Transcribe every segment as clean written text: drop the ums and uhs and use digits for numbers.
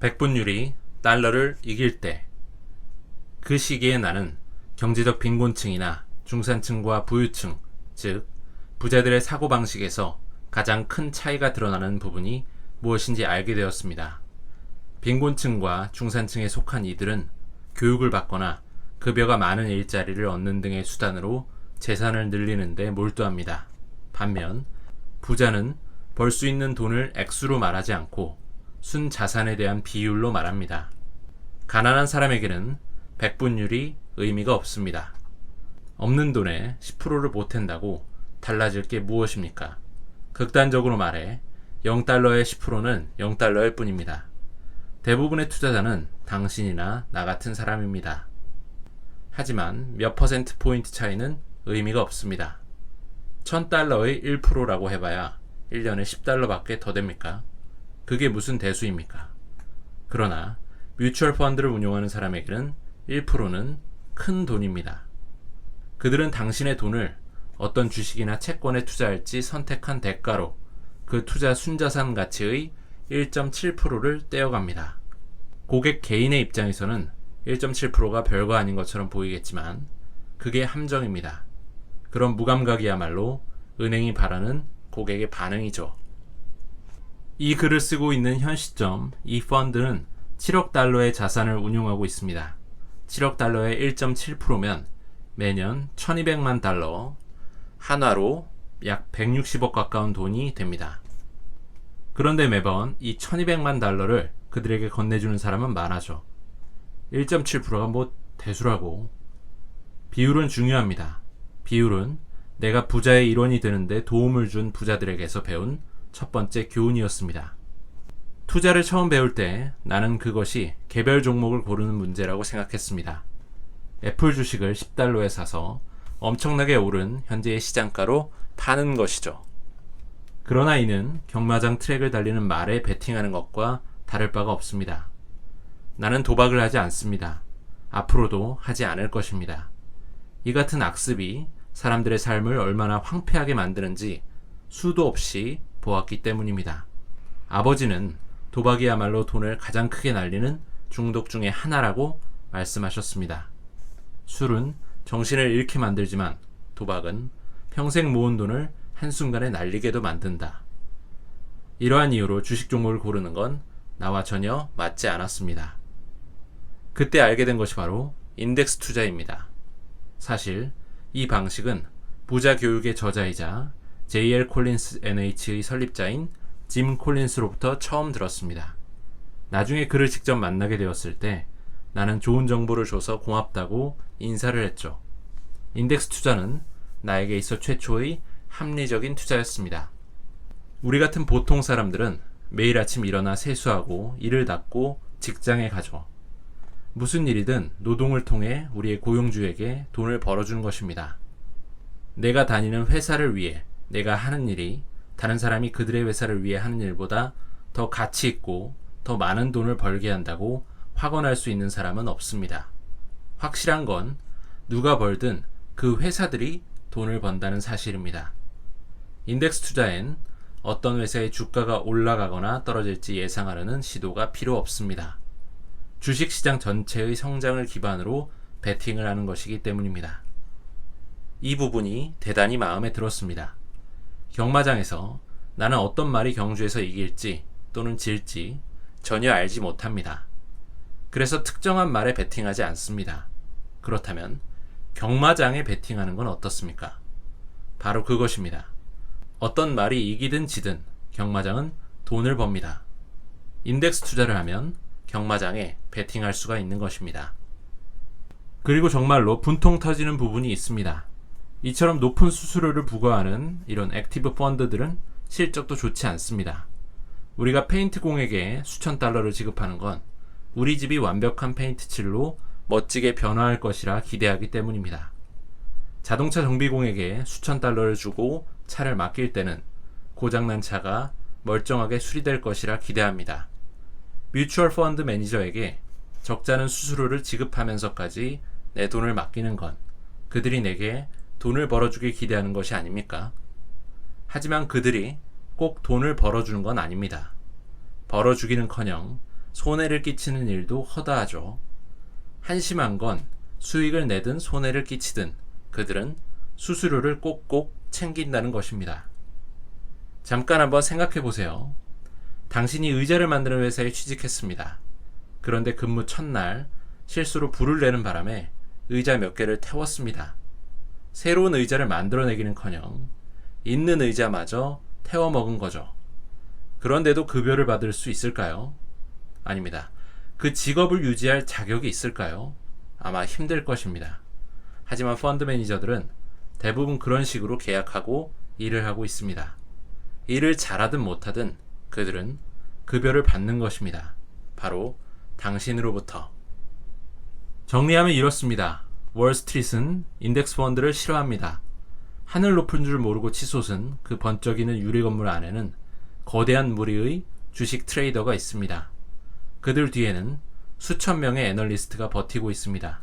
백분율이 달러를 이길 때, 그 시기에 나는 경제적 빈곤층이나 중산층과 부유층, 즉 부자들의 사고방식에서 가장 큰 차이가 드러나는 부분이 무엇인지 알게 되었습니다. 빈곤층과 중산층에 속한 이들은 교육을 받거나 급여가 많은 일자리를 얻는 등의 수단으로 재산을 늘리는 데 몰두합니다. 반면 부자는 벌 수 있는 돈을 액수로 말하지 않고 순자산에 대한 비율로 말합니다. 가난한 사람에게는 백분율이 의미가 없습니다. 없는 돈에 10%를 보탠다고 달라질 게 무엇입니까? 극단적으로 말해 0달러의 10%는 0달러일 뿐입니다. 대부분의 투자자는 당신이나 나 같은 사람입니다. 하지만 몇 퍼센트 포인트 차이는 의미가 없습니다. 1000달러의 1%라고 해봐야 1년에 10달러밖에 더 됩니까? 그게 무슨 대수입니까? 그러나 뮤추얼 펀드를 운용하는 사람에게는 1%는 큰 돈입니다. 그들은 당신의 돈을 어떤 주식이나 채권에 투자할지 선택한 대가로 그 투자 순자산 가치의 1.7%를 떼어갑니다. 고객 개인의 입장에서는 1.7%가 별거 아닌 것처럼 보이겠지만 그게 함정입니다. 그런 무감각이야말로 은행이 바라는 고객의 반응이죠. 이 글을 쓰고 있는 현 시점, 이 펀드는 7억 달러의 자산을 운용하고 있습니다. 7억 달러의 1.7%면 매년 1200만 달러, 한화로 약 160억 가까운 돈이 됩니다. 그런데 매번 이 1200만 달러를 그들에게 건네주는 사람은 많아져. 1.7%가 뭐 대수라고. 비율은 중요합니다. 비율은 내가 부자의 일원이 되는데 도움을 준 부자들에게서 배운 첫 번째 교훈이었습니다. 투자를 처음 배울 때 나는 그것이 개별 종목을 고르는 문제라고 생각했습니다. 애플 주식을 10달러에 사서 엄청나게 오른 현재의 시장가로 파는 것이죠. 그러나 이는 경마장 트랙을 달리는 말에 베팅하는 것과 다를 바가 없습니다. 나는 도박을 하지 않습니다. 앞으로도 하지 않을 것입니다. 이 같은 악습이 사람들의 삶을 얼마나 황폐하게 만드는지 수도 없이 보았기 때문입니다. 아버지는 도박이야말로 돈을 가장 크게 날리는 중독 중에 하나라고 말씀하셨습니다. 술은 정신을 잃게 만들지만 도박은 평생 모은 돈을 한순간에 날리게도 만든다. 이러한 이유로 주식 종목을 고르는 건 나와 전혀 맞지 않았습니다. 그때 알게 된 것이 바로 인덱스 투자입니다. 사실 이 방식은 부자 교육의 저자이자 J.L. 콜린스 NH의 설립자인 짐 콜린스로부터 처음 들었습니다. 나중에 그를 직접 만나게 되었을 때 나는 좋은 정보를 줘서 고맙다고 인사를 했죠. 인덱스 투자는 나에게 있어 최초의 합리적인 투자였습니다. 우리 같은 보통 사람들은 매일 아침 일어나 세수하고 일을 닦고 직장에 가죠. 무슨 일이든 노동을 통해 우리의 고용주에게 돈을 벌어주는 것입니다. 내가 다니는 회사를 위해 내가 하는 일이 다른 사람이 그들의 회사를 위해 하는 일보다 더 가치 있고 더 많은 돈을 벌게 한다고 확언할 수 있는 사람은 없습니다. 확실한 건 누가 벌든 그 회사들이 돈을 번다는 사실입니다. 인덱스 투자엔 어떤 회사의 주가가 올라가거나 떨어질지 예상하려는 시도가 필요 없습니다. 주식시장 전체의 성장을 기반으로 베팅을 하는 것이기 때문입니다. 이 부분이 대단히 마음에 들었습니다. 경마장에서 나는 어떤 말이 경주에서 이길지 또는 질지 전혀 알지 못합니다. 그래서 특정한 말에 베팅하지 않습니다. 그렇다면 경마장에 베팅하는 건 어떻습니까? 바로 그것입니다. 어떤 말이 이기든 지든 경마장은 돈을 법니다. 인덱스 투자를 하면 경마장에 베팅할 수가 있는 것입니다. 그리고 정말로 분통 터지는 부분이 있습니다. 이처럼 높은 수수료를 부과하는 이런 액티브 펀드들은 실적도 좋지 않습니다. 우리가 페인트 공에게 수천 달러를 지급하는 건 우리 집이 완벽한 페인트 칠로 멋지게 변화할 것이라 기대하기 때문입니다. 자동차 정비공에게 수천 달러를 주고 차를 맡길 때는 고장난 차가 멀쩡하게 수리될 것이라 기대합니다. 뮤추얼 펀드 매니저에게 적잖은 수수료를 지급하면서까지 내 돈을 맡기는 건 그들이 내게 돈을 벌어주길 기대하는 것이 아닙니까? 하지만 그들이 꼭 돈을 벌어주는 건 아닙니다. 벌어주기는커녕 손해를 끼치는 일도 허다하죠. 한심한 건 수익을 내든 손해를 끼치든 그들은 수수료를 꼭꼭 챙긴다는 것입니다. 잠깐 한번 생각해 보세요. 당신이 의자를 만드는 회사에 취직했습니다. 그런데 근무 첫날 실수로 불을 내는 바람에 의자 몇 개를 태웠습니다. 새로운 의자를 만들어내기는커녕 있는 의자마저 태워먹은 거죠. 그런데도 급여를 받을 수 있을까요? 아닙니다. 그 직업을 유지할 자격이 있을까요? 아마 힘들 것입니다. 하지만 펀드 매니저들은 대부분 그런 식으로 계약하고 일을 하고 있습니다. 일을 잘하든 못하든 그들은 급여를 받는 것입니다. 바로 당신으로부터. 정리하면 이렇습니다. 월스트리트는 인덱스 펀드를 싫어합니다. 하늘 높은 줄 모르고 치솟은 그 번쩍이는 유리 건물 안에는 거대한 무리의 주식 트레이더가 있습니다. 그들 뒤에는 수천 명의 애널리스트가 버티고 있습니다.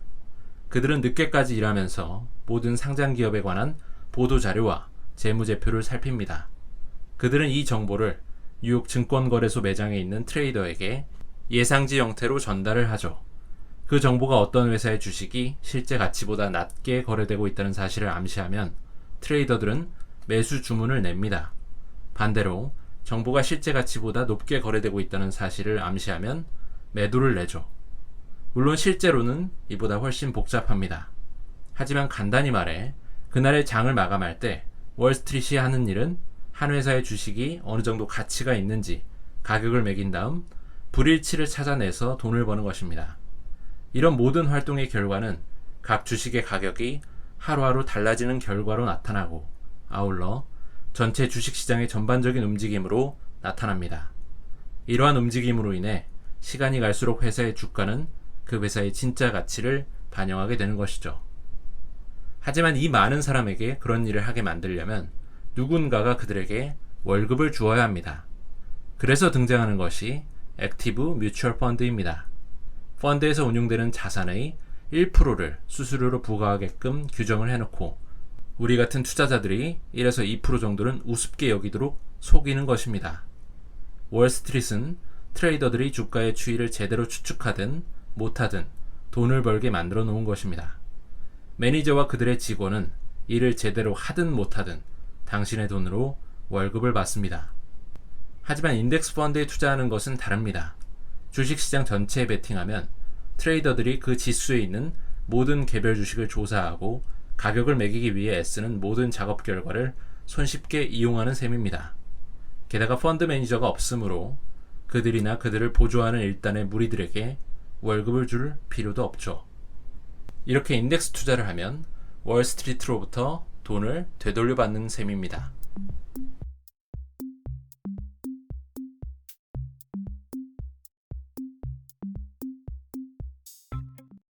그들은 늦게까지 일하면서 모든 상장 기업에 관한 보도 자료와 재무제표를 살핍니다. 그들은 이 정보를 뉴욕 증권거래소 매장에 있는 트레이더에게 예상지 형태로 전달을 하죠. 그 정보가 어떤 회사의 주식이 실제 가치보다 낮게 거래되고 있다는 사실을 암시하면 트레이더들은 매수 주문을 냅니다. 반대로 정보가 실제 가치보다 높게 거래되고 있다는 사실을 암시하면 매도를 내죠. 물론 실제로는 이보다 훨씬 복잡합니다. 하지만 간단히 말해 그날의 장을 마감할 때 월스트리트이 하는 일은 한 회사의 주식이 어느 정도 가치가 있는지 가격을 매긴 다음 불일치를 찾아내서 돈을 버는 것입니다. 이런 모든 활동의 결과는 각 주식의 가격이 하루하루 달라지는 결과로 나타나고 아울러 전체 주식시장의 전반적인 움직임으로 나타납니다. 이러한 움직임으로 인해 시간이 갈수록 회사의 주가는 그 회사의 진짜 가치를 반영하게 되는 것이죠. 하지만 이 많은 사람에게 그런 일을 하게 만들려면 누군가가 그들에게 월급을 주어야 합니다. 그래서 등장하는 것이 액티브 뮤추얼 펀드입니다. 펀드에서 운용되는 자산의 1%를 수수료로 부과하게끔 규정을 해놓고 우리 같은 투자자들이 1에서 2% 정도는 우습게 여기도록 속이는 것입니다. 월스트리트는 트레이더들이 주가의 추이를 제대로 추측하든 못하든 돈을 벌게 만들어 놓은 것입니다. 매니저와 그들의 직원은 일을 제대로 하든 못하든 당신의 돈으로 월급을 받습니다. 하지만 인덱스 펀드에 투자하는 것은 다릅니다. 주식시장 전체에 베팅하면 트레이더들이 그 지수에 있는 모든 개별 주식을 조사하고 가격을 매기기 위해 애쓰는 모든 작업 결과를 손쉽게 이용하는 셈입니다. 게다가 펀드 매니저가 없으므로 그들이나 그들을 보조하는 일단의 무리들에게 월급을 줄 필요도 없죠. 이렇게 인덱스 투자를 하면 월스트리트로부터 돈을 되돌려받는 셈입니다.